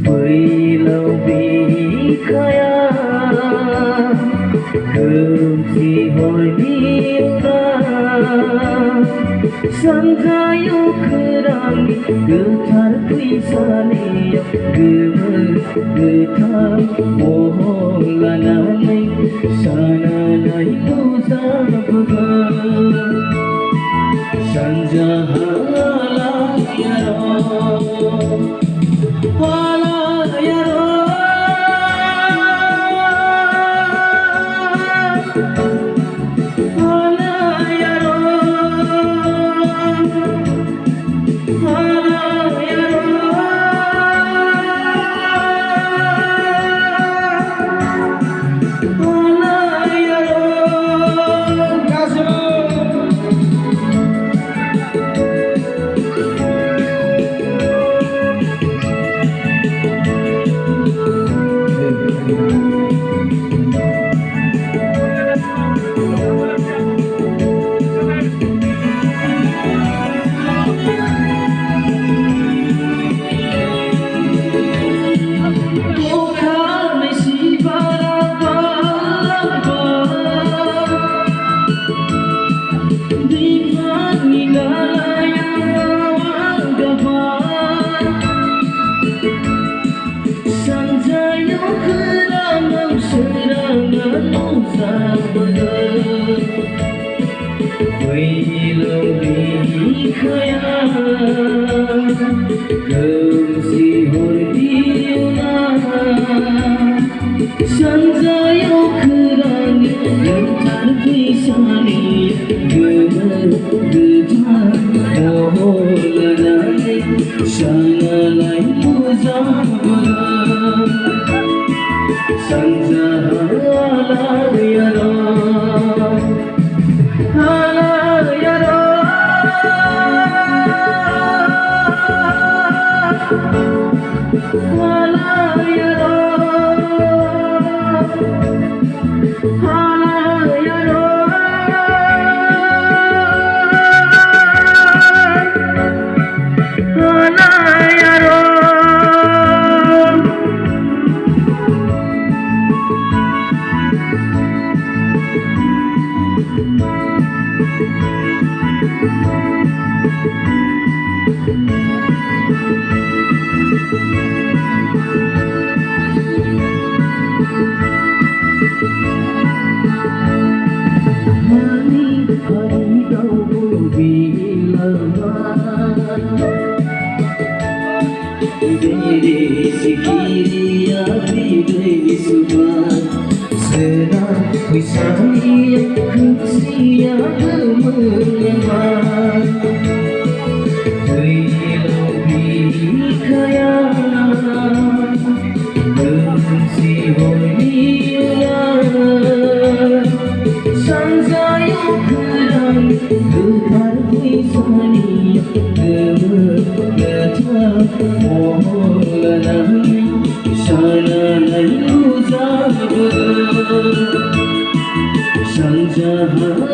पहिलो बिखाया खोमसि हरनि सानजायाव खोरांनि गोथार फैसालियाव गोमो गोथां महर लानानै सानालाय नुजाबोगोन सानजाहा पहिलो बिखाया खोमसि हरनि सानजायाव खोरांनि गोथार फैसालियाव गोमो गोथां महर लानानै सानालाय नुजाबोगोन सानजाहा Diri sekiria bidai subhan Senang wisaya kutsia gemelan पहिलो बिखाया खोमसि हरनि सानजायाव खोरांनि गोथार फैसालियाव गोमो गोथां महर लानानै सानालाय नुजाबोगोन सानजाहा